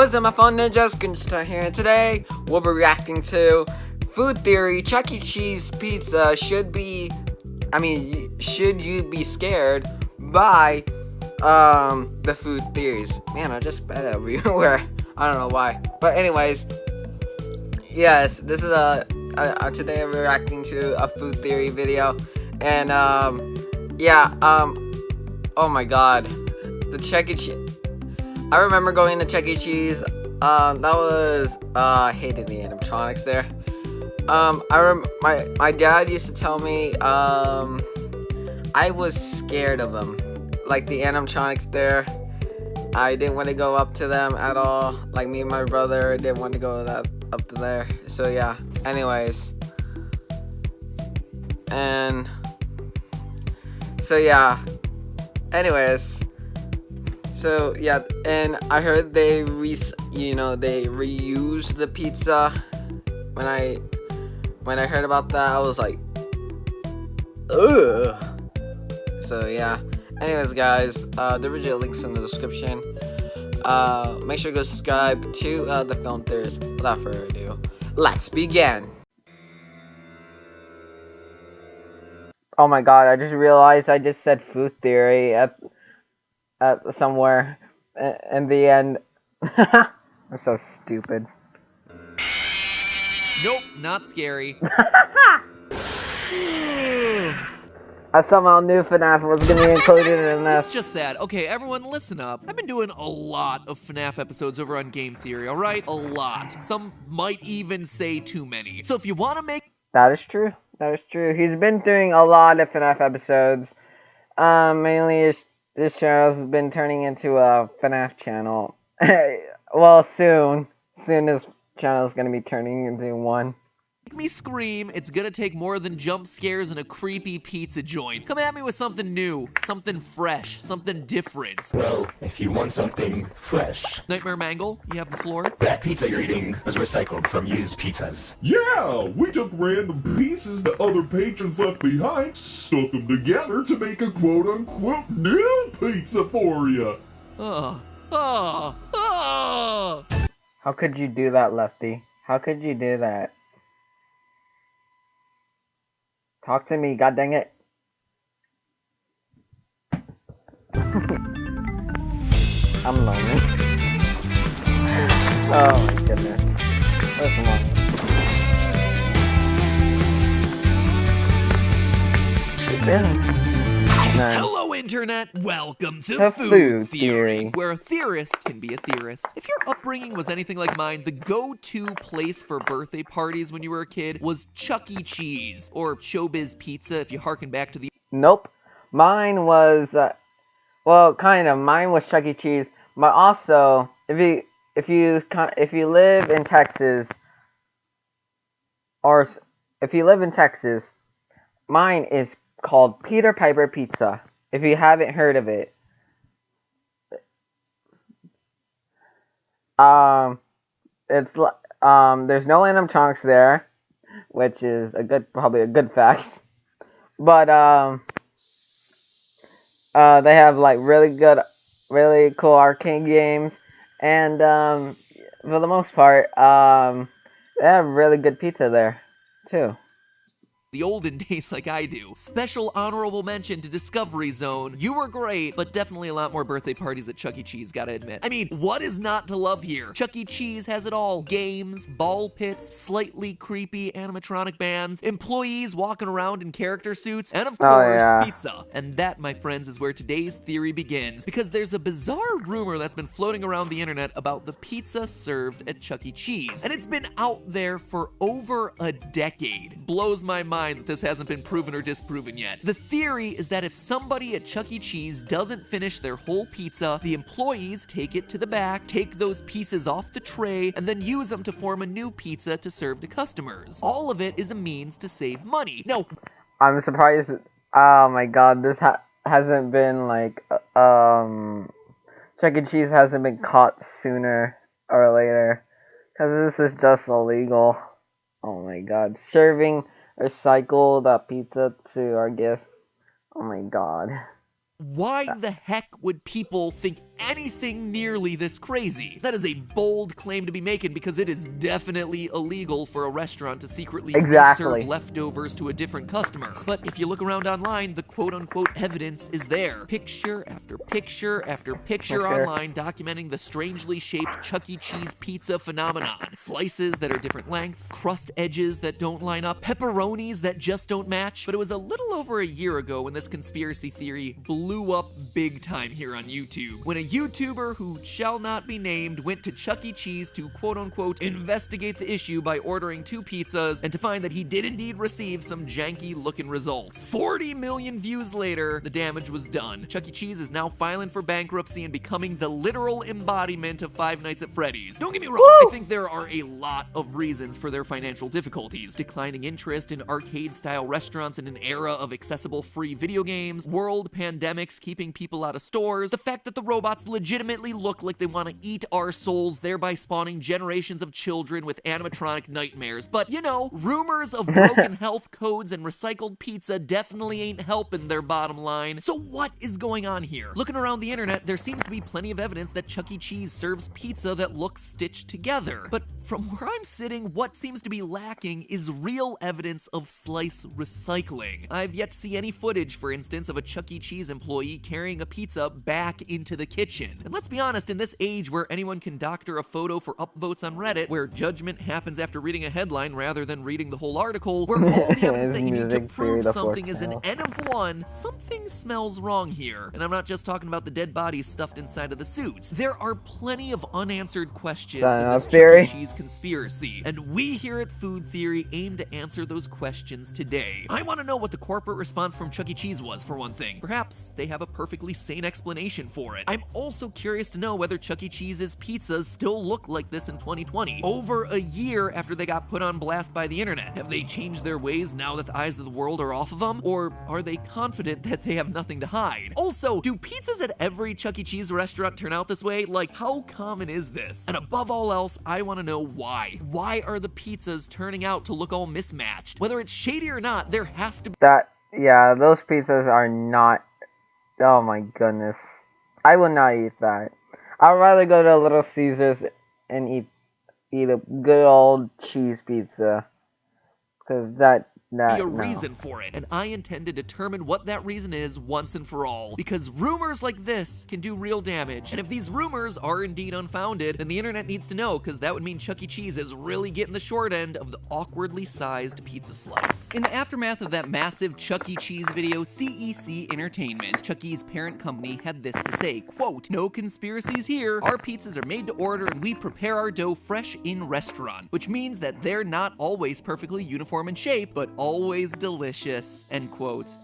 What's up, my fun ninjas? Gunstar here, and today we'll be reacting to Food Theory. Chuck E. Cheese pizza should you be scared by the food theories? Man, I just spat everywhere. I don't know why, but anyways, yes, this is today we're reacting to a food theory video, and oh my god, the Chuck E. Cheese. I remember going to Chuck E. Cheese. That was I hated the animatronics there. My dad used to tell me I was scared of them, like the animatronics there. I didn't want to go up to them at all. Like me and my brother didn't want to go up to there. So yeah. Anyways, and so yeah. Anyways. So yeah, and I heard they reuse the pizza. When I heard about that, I was like, ugh. So yeah. Anyways, guys, the original link's in the description. Make sure to go subscribe to the Film Theories. Without further ado, let's begin. Oh my god! I just realized I just said food theory at somewhere in the end. I'm so stupid. Nope, not scary. I somehow knew FNAF was going to be included in this. It's just sad. Okay, everyone listen up. I've been doing a lot of FNAF episodes over on Game Theory, alright? A lot. Some might even say too many. So if you want to make... That is true. That is true. He's been doing a lot of FNAF episodes. Mainly this channel's been turning into a FNAF channel. Well, soon this channel is going to be turning into one. Make me scream, it's gonna take more than jump scares and a creepy pizza joint. Come at me with something new, something fresh, something different. Well, if you want something fresh. Nightmare Mangle, you have the floor. That pizza you're eating was recycled from used pizzas. Yeah, we took random pieces that other patrons left behind, stuck them together to make a quote-unquote new pizza for you. How could you do that, Lefty? How could you do that? Talk to me, god dang it. I'm lonely. Oh my goodness. That's lonely. Hello, Internet! Welcome to The Food Theory, where a theorist can be a theorist. If your upbringing was anything like mine, the go-to place for birthday parties when you were a kid was Chuck E. Cheese, or Showbiz Pizza if you harken back to the... Nope. Mine was, well, kind of. Mine was Chuck E. Cheese. But also, if you live in Texas, or if you live in Texas, mine is called Peter Piper Pizza. If you haven't heard of it, it's there's no animatronics there, which is probably a good fact. But they have like really cool arcade games, and for the most part, they have really good pizza there too. The olden days like I do. Special honorable mention to Discovery Zone. You were great, but definitely a lot more birthday parties at Chuck E. Cheese, gotta admit. I mean, what is not to love here? Chuck E. Cheese has it all. Games, ball pits, slightly creepy animatronic bands, employees walking around in character suits, and of course, pizza. And that, my friends, is where today's theory begins, because there's a bizarre rumor that's been floating around the internet about the pizza served at Chuck E. Cheese. And it's been out there for over a decade. Blows my mind that this hasn't been proven or disproven yet. The theory is that if somebody at Chuck E. Cheese doesn't finish their whole pizza, the employees take it to the back, take those pieces off the tray, and then use them to form a new pizza to serve to customers. All of it is a means to save money. Now, I'm surprised. Oh my god, this hasn't been like Chuck E. Cheese hasn't been caught sooner or later, because this is just illegal. Oh my god, serving recycled pizza to our guests. Oh my god. Why the heck would people think anything nearly this crazy. That is a bold claim to be making because it is definitely illegal for a restaurant to secretly Exactly. serve leftovers to a different customer. But if you look around online, the quote-unquote evidence is there. Picture after picture after picture online documenting the strangely shaped Chuck E. Cheese pizza phenomenon. Slices that are different lengths, crust edges that don't line up, pepperonis that just don't match. But it was a little over a year ago when this conspiracy theory blew up big time here on YouTube. When a YouTuber who shall not be named went to Chuck E. Cheese to quote-unquote investigate the issue by ordering 2 pizzas and to find that he did indeed receive some janky looking results. 40 million views later, the damage was done. Chuck E. Cheese is now filing for bankruptcy and becoming the literal embodiment of Five Nights at Freddy's. Don't get me wrong, I think there are a lot of reasons for their financial difficulties. Declining interest in arcade-style restaurants in an era of accessible free video games, world pandemics keeping people out of stores, the fact that the robots legitimately look like they want to eat our souls, thereby spawning generations of children with animatronic nightmares. But, you know, rumors of broken health codes and recycled pizza definitely ain't helping their bottom line. So what is going on here? Looking around the internet, there seems to be plenty of evidence that Chuck E. Cheese serves pizza that looks stitched together. But from where I'm sitting, what seems to be lacking is real evidence of slice recycling. I've yet to see any footage, for instance, of a Chuck E. Cheese employee carrying a pizza back into the kitchen. And let's be honest, in this age where anyone can doctor a photo for upvotes on Reddit, where judgment happens after reading a headline rather than reading the whole article, where all the evidence that you need to prove something is an N of 1, something smells wrong here. And I'm not just talking about the dead bodies stuffed inside of the suits. There are plenty of unanswered questions in this Chuck E. Cheese conspiracy, and we here at Food Theory aim to answer those questions today. I want to know what the corporate response from Chuck E. Cheese was, for one thing. Perhaps they have a perfectly sane explanation for it. I'm also curious to know whether Chuck E. Cheese's pizzas still look like this in 2020, over a year after they got put on blast by the internet. Have they changed their ways now that the eyes of the world are off of them? Or are they confident that they have nothing to hide? Also, do pizzas at every Chuck E. Cheese restaurant turn out this way? Like, how common is this? And above all else, I want to know why. Why are the pizzas turning out to look all mismatched? Whether it's shady or not, there has to be— Yeah, those pizzas are not, oh my goodness. I would not eat that. I'd rather go to Little Caesars and eat a good old cheese pizza. Because a reason for it, and I intend to determine what that reason is once and for all, because rumors like this can do real damage, and if these rumors are indeed unfounded, then the internet needs to know, because that would mean Chuck E. Cheese is really getting the short end of the awkwardly sized pizza slice. In the aftermath of that massive Chuck E. Cheese video, CEC Entertainment, Chuck E.'s parent company, had this to say, quote, "No conspiracies here. Our pizzas are made to order and we prepare our dough fresh in restaurant, which means that they're not always perfectly uniform in shape, but always delicious," end quote.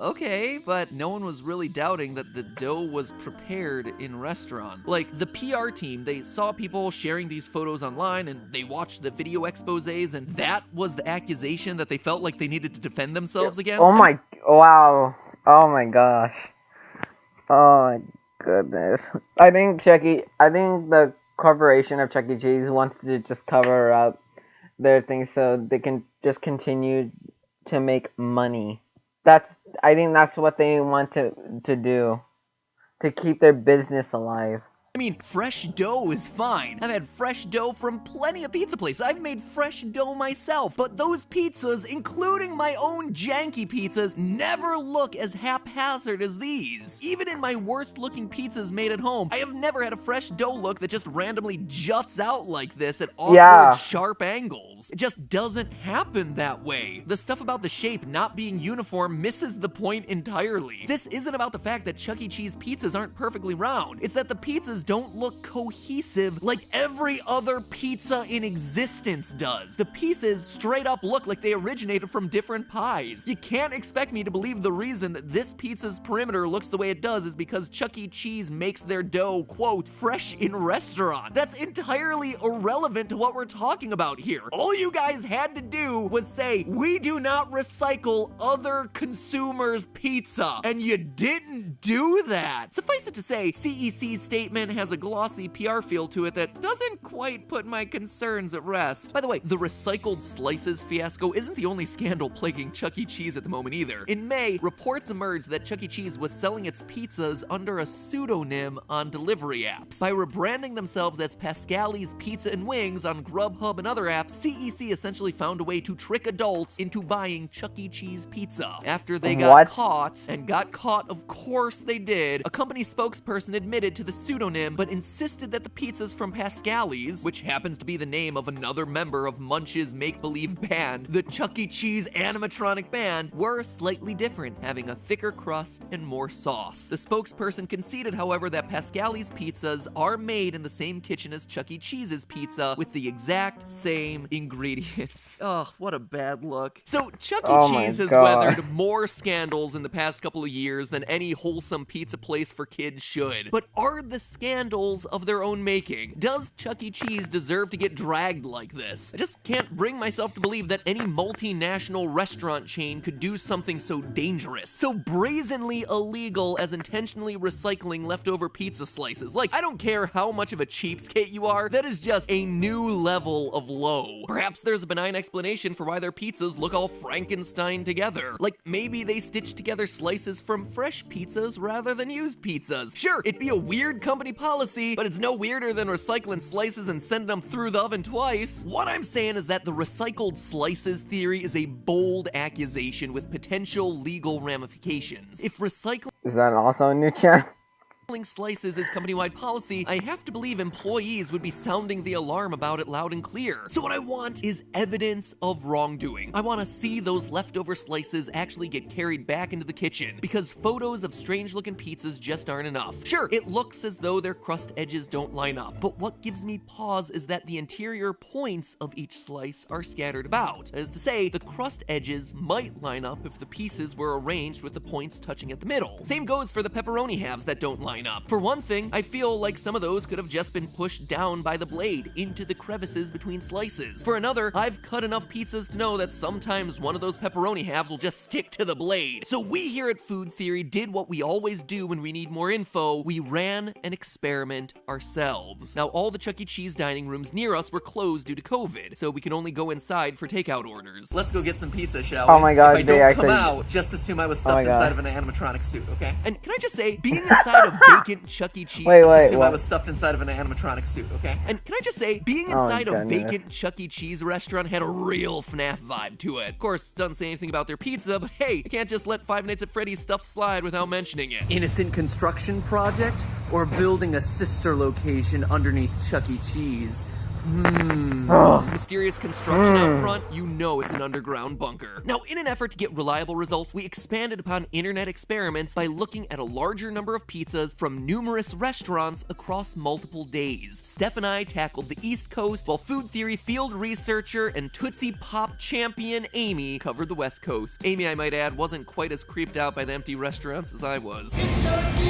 Okay, but no one was really doubting that the dough was prepared in restaurant. Like, the PR team, they saw people sharing these photos online and they watched the video exposés, and that was the accusation that they felt like they needed to defend themselves against. Oh my, wow. Oh my gosh. Oh my goodness. I think the corporation of Chuck E. Cheese wants to just cover up their things so they can just continue to make money. I think that's what they want to do, to keep their business alive. I mean, fresh dough is fine. I've had fresh dough from plenty of pizza places. I've made fresh dough myself. But those pizzas, including my own janky pizzas, never look as haphazard as these. Even in my worst looking pizzas made at home, I have never had a fresh dough look that just randomly juts out like this at awkward, sharp angles. It just doesn't happen that way. The stuff about the shape not being uniform misses the point entirely. This isn't about the fact that Chuck E. Cheese pizzas aren't perfectly round. It's that the pizzas don't look cohesive like every other pizza in existence does. The pieces straight up look like they originated from different pies. You can't expect me to believe the reason that this pizza's perimeter looks the way it does is because Chuck E. Cheese makes their dough, quote, fresh in restaurant. That's entirely irrelevant to what we're talking about here. All you guys had to do was say, we do not recycle other consumers' pizza, and you didn't do that. Suffice it to say, CEC's statement and has a glossy PR feel to it that doesn't quite put my concerns at rest. By the way, the recycled slices fiasco isn't the only scandal plaguing Chuck E. Cheese at the moment either. In May, reports emerged that Chuck E. Cheese was selling its pizzas under a pseudonym on delivery apps. By rebranding themselves as Pascali's Pizza and Wings on Grubhub and other apps, CEC essentially found a way to trick adults into buying Chuck E. Cheese pizza. After they got caught, and got caught, of course they did, a company spokesperson admitted to the pseudonym but insisted that the pizzas from Pascali's, which happens to be the name of another member of Munch's make-believe band, the Chuck E. Cheese animatronic band, were slightly different, having a thicker crust and more sauce. The spokesperson conceded, however, that Pascali's pizzas are made in the same kitchen as Chuck E. Cheese's pizza with the exact same ingredients. Oh, what a bad look. So Chuck E. Cheese has weathered more scandals in the past couple of years than any wholesome pizza place for kids should. But are the scandals of their own making? Does Chuck E. Cheese deserve to get dragged like this? I just can't bring myself to believe that any multinational restaurant chain could do something so dangerous, so brazenly illegal as intentionally recycling leftover pizza slices. Like, I don't care how much of a cheapskate you are, that is just a new level of low. Perhaps there's a benign explanation for why their pizzas look all Frankenstein together. Like, maybe they stitched together slices from fresh pizzas rather than used pizzas. Sure, it'd be a weird company policy, but it's no weirder than recycling slices and sending them through the oven twice. What I'm saying is that the recycled slices theory is a bold accusation with potential legal ramifications. If recycling Is that also a new channel? slices is company-wide policy, I have to believe employees would be sounding the alarm about it loud and clear. So what I want is evidence of wrongdoing. I want to see those leftover slices actually get carried back into the kitchen, because photos of strange-looking pizzas just aren't enough. Sure, it looks as though their crust edges don't line up, but what gives me pause is that the interior points of each slice are scattered about. That is to say, the crust edges might line up if the pieces were arranged with the points touching at the middle. Same goes for the pepperoni halves that don't line up. For one thing, I feel like some of those could have just been pushed down by the blade into the crevices between slices. For another, I've cut enough pizzas to know that sometimes one of those pepperoni halves will just stick to the blade. So we here at Food Theory did what we always do when we need more info. We ran an experiment ourselves. Now, all the Chuck E. Cheese dining rooms near us were closed due to COVID, so we could only go inside for takeout orders. Let's go get some pizza, shall we? Oh my god, if I don't come out, just assume I was stuffed inside of an animatronic suit, okay? And can I just say, being inside a vacant Chuck E. Cheese. Assume I was stuffed inside of an animatronic suit, okay? And can I just say, being inside a vacant Chuck E. Cheese restaurant had a real FNAF vibe to it. Of course, doesn't say anything about their pizza, but hey, I can't just let Five Nights at Freddy's stuff slide without mentioning it. Innocent construction project or building a sister location underneath Chuck E. Cheese? Mysterious construction out front, you know it's an underground bunker. Now, in an effort to get reliable results, we expanded upon internet experiments by looking at a larger number of pizzas from numerous restaurants across multiple days. Steph and I tackled the East Coast, while Food Theory field researcher and Tootsie Pop champion Amy covered the West Coast. Amy, I might add, wasn't quite as creeped out by the empty restaurants as I was. It's Chucky!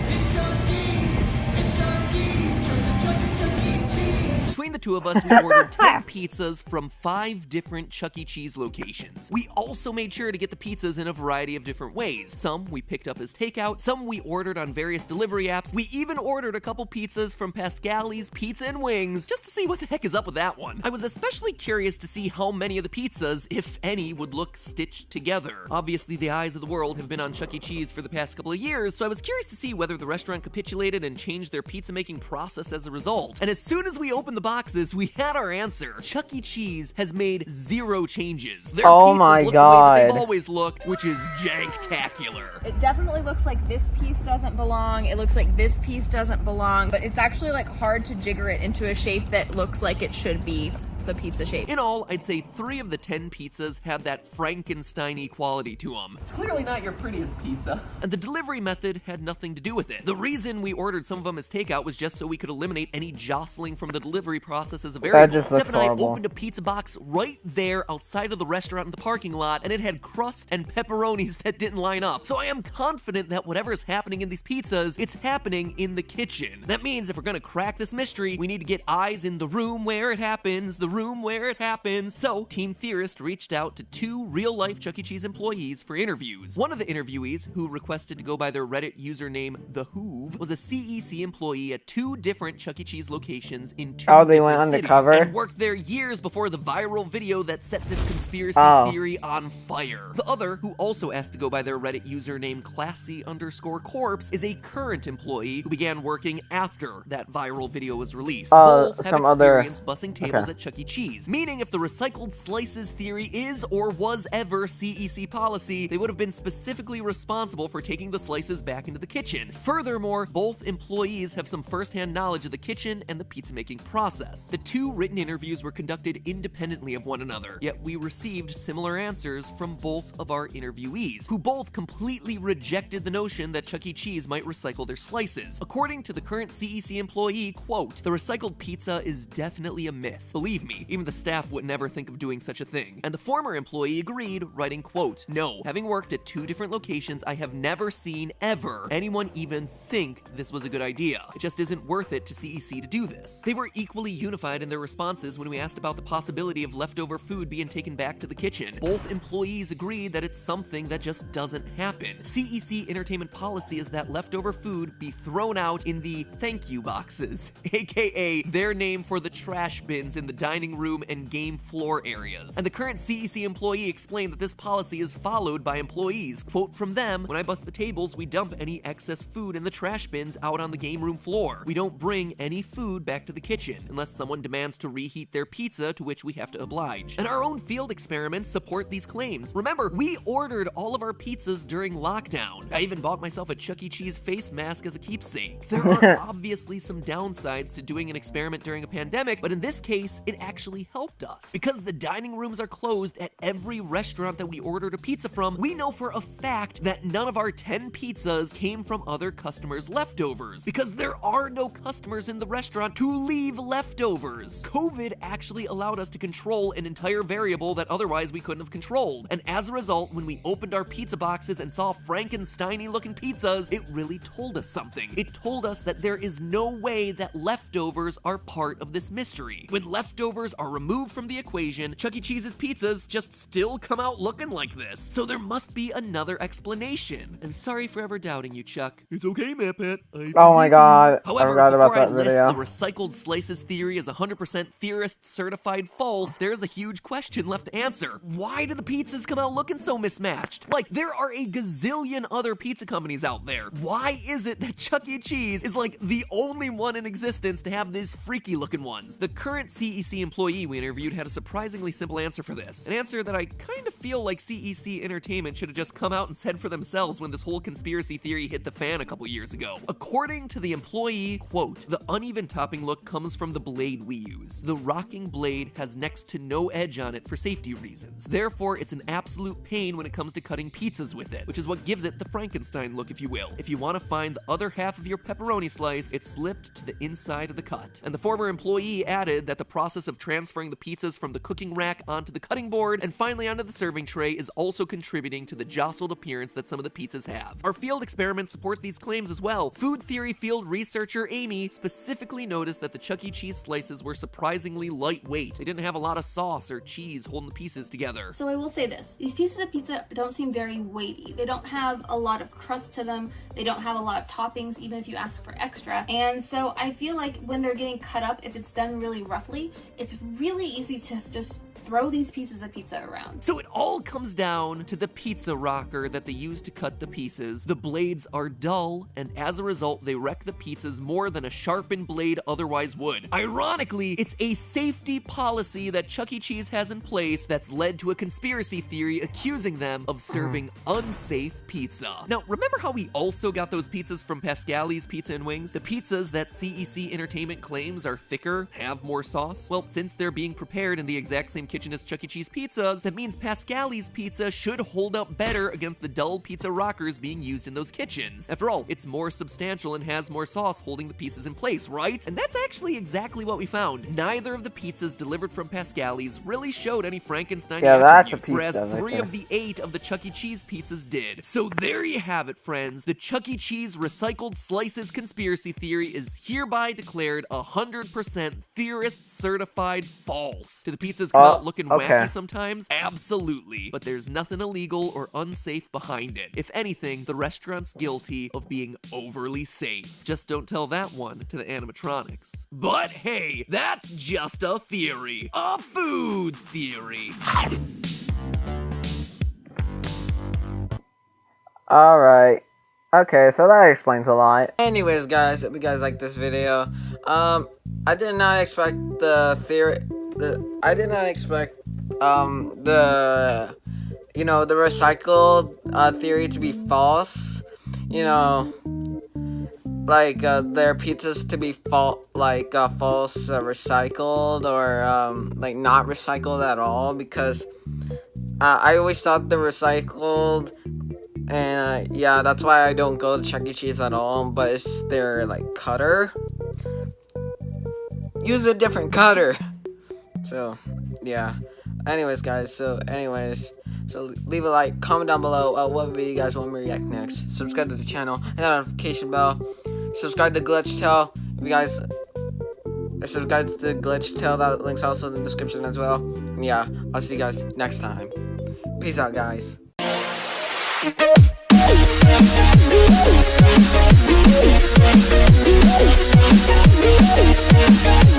It's Chucky! It's Chucky! Chucky, Cheese! Between the two of us, we ordered 10 pizzas from 5 different Chuck E. Cheese locations. We also made sure to get the pizzas in a variety of different ways. Some we picked up as takeout, some we ordered on various delivery apps. We even ordered a couple pizzas from Pascali's Pizza and Wings, just to see what the heck is up with that one. I was especially curious to see how many of the pizzas, if any, would look stitched together. Obviously, the eyes of the world have been on Chuck E. Cheese for the past couple of years, so I was curious to see whether the restaurant capitulated and changed their pizza-making process as a result. And as soon as we opened the boxes, we had our answer. Chuck E. Cheese has made 0 changes. Their pizzas look the way that they've always looked, which is janktacular. It definitely looks like this piece doesn't belong. It looks like this piece doesn't belong, but it's actually like hard to jigger it into a shape that looks like it should be the pizza shape. In all, I'd say 3 of the 10 pizzas had that Frankenstein-y quality to them. It's clearly not your prettiest pizza. And the delivery method had nothing to do with it. The reason we ordered some of them as takeout was just so we could eliminate any jostling from the delivery process as a variable. Steph and I opened a pizza box right there outside of the restaurant in the parking lot, and it had crust and pepperonis that didn't line up. So I am confident that whatever is happening in these pizzas, it's happening in the kitchen. That means if we're gonna crack this mystery, we need to get eyes in the room where it happens, the room where it happens. So, Team Theorist reached out to 2 real-life Chuck E. Cheese employees for interviews. One of the interviewees, who requested to go by their Reddit username The Hoove, was a CEC employee at 2 different Chuck E. Cheese locations in 2 Oh, they different went cities, undercover? and worked there years before the viral video that set this conspiracy theory on fire. The other, who also asked to go by their Reddit username Classy_Corpse, is a current employee who began working after that viral video was released. Both have experience bussing tables at Chuck E. Cheese, meaning if the recycled slices theory is or was ever CEC policy, they would have been specifically responsible for taking the slices back into the kitchen. Furthermore, both employees have some first-hand knowledge of the kitchen and the pizza-making process. The 2 written interviews were conducted independently of one another, yet we received similar answers from both of our interviewees, who both completely rejected the notion that Chuck E. Cheese might recycle their slices. According to the current CEC employee, quote, "The recycled pizza is definitely a myth. Believe me, even the staff would never think of doing such a thing." And the former employee agreed, writing, quote, "No, having worked at 2 different locations, I have never seen, ever, anyone even think this was a good idea. It just isn't worth it to CEC to do this." They were equally unified in their responses when we asked about the possibility of leftover food being taken back to the kitchen. Both employees agreed that it's something that just doesn't happen. CEC entertainment policy is that leftover food be thrown out in the thank you boxes, aka their name for the trash bins in the dining room and game floor areas. And the current CEC employee explained that this policy is followed by employees. Quote from them, "When I bust the tables, we dump any excess food in the trash bins out on the game room floor. We don't bring any food back to the kitchen unless someone demands to reheat their pizza, to which we have to oblige." And our own field experiments support these claims. Remember, we ordered all of our pizzas during lockdown. I even bought myself a Chuck E. Cheese face mask as a keepsake. There are obviously some downsides to doing an experiment during a pandemic, but in this case, it actually helped us. Because the dining rooms are closed at every restaurant that we ordered a pizza from, we know for a fact that none of our 10 pizzas came from other customers' leftovers, because there are no customers in the restaurant to leave leftovers. COVID actually allowed us to control an entire variable that otherwise we couldn't have controlled. And as a result, when we opened our pizza boxes and saw Frankensteiny looking pizzas, it really told us something. It told us that there is no way that leftovers are part of this mystery. When leftovers are removed from the equation, Chuck E. Cheese's pizzas just still come out looking like this. So there must be another explanation. I'm sorry for ever doubting you, Chuck. It's okay, Matt. Oh my god, I However, forgot about before I that list video. the recycled slices theory as 100% theorist certified false, there's a huge question left to answer. Why do the pizzas come out looking so mismatched? Like, there are a gazillion other pizza companies out there. Why is it that Chuck E. Cheese is like the only one in existence to have these freaky looking ones? The current CEC employee we interviewed had a surprisingly simple answer for this. An answer that I kind of feel like CEC Entertainment should have just come out and said for themselves when this whole conspiracy theory hit the fan a couple years ago. According to the employee, quote, "The uneven topping look comes from the blade we use. The rocking blade has next to no edge on it for safety reasons. Therefore, it's an absolute pain when it comes to cutting pizzas with it, which is what gives it the Frankenstein look, if you will. If you want to find the other half of your pepperoni slice, it's slipped to the inside of the cut." And the former employee added that the process of transferring the pizzas from the cooking rack onto the cutting board and finally onto the serving tray is also contributing to the jostled appearance that some of the pizzas have. Our field experiments support these claims as well. Food theory field researcher Amy specifically noticed that the Chuck E. Cheese slices were surprisingly lightweight. They didn't have a lot of sauce or cheese holding the pieces together. So I will say this, these pieces of pizza don't seem very weighty. They don't have a lot of crust to them. They don't have a lot of toppings, even if you ask for extra. And so I feel like when they're getting cut up, if it's done really roughly, it's really easy to just throw these pieces of pizza around. So it all comes down to the pizza rocker that they use to cut the pieces. The blades are dull, and as a result, they wreck the pizzas more than a sharpened blade otherwise would. Ironically, it's a safety policy that Chuck E. Cheese has in place that's led to a conspiracy theory accusing them of serving unsafe pizza. Now, remember how we also got those pizzas from Pascali's Pizza and Wings? The pizzas that CEC Entertainment claims are thicker, have more sauce? Well, since they're being prepared in the exact same kitchen as Chuck E. Cheese pizzas, that means Pascali's pizza should hold up better against the dull pizza rockers being used in those kitchens. After all, it's more substantial and has more sauce holding the pieces in place, right? And that's actually exactly what we found. Neither of the pizzas delivered from Pascali's really showed any Frankenstein attributes, whereas 3 of the 8 of the Chuck E. Cheese pizzas did. So there you have it, friends. The Chuck E. Cheese recycled slices conspiracy theory is hereby declared 100% theorist certified false. Do the pizzas come out looking wacky sometimes? Absolutely. But there's nothing illegal or unsafe behind it. If anything, the restaurant's guilty of being overly safe. Just don't tell that one to the animatronics. But hey, that's just a theory. A food theory. Alright. Okay, so that explains a lot. Anyways, guys, if you guys like this video, I did not expect the theory. I did not expect the recycled theory to be false. You know, like their pizzas to be false recycled, or like not recycled at all, because I always thought they're recycled. And yeah, that's why I don't go to Chuck E. Cheese at all. But it's their like cutter. Use a different cutter. So yeah. Anyways, guys. So leave a like, comment down below what video you guys want me to react next. Subscribe to the channel, and that notification bell. Subscribe to Glitch Tell. If you guys subscribe to the Glitch Tell, that link's also in the description as well. And yeah, I'll see you guys next time. Peace out, guys. We'll be right back.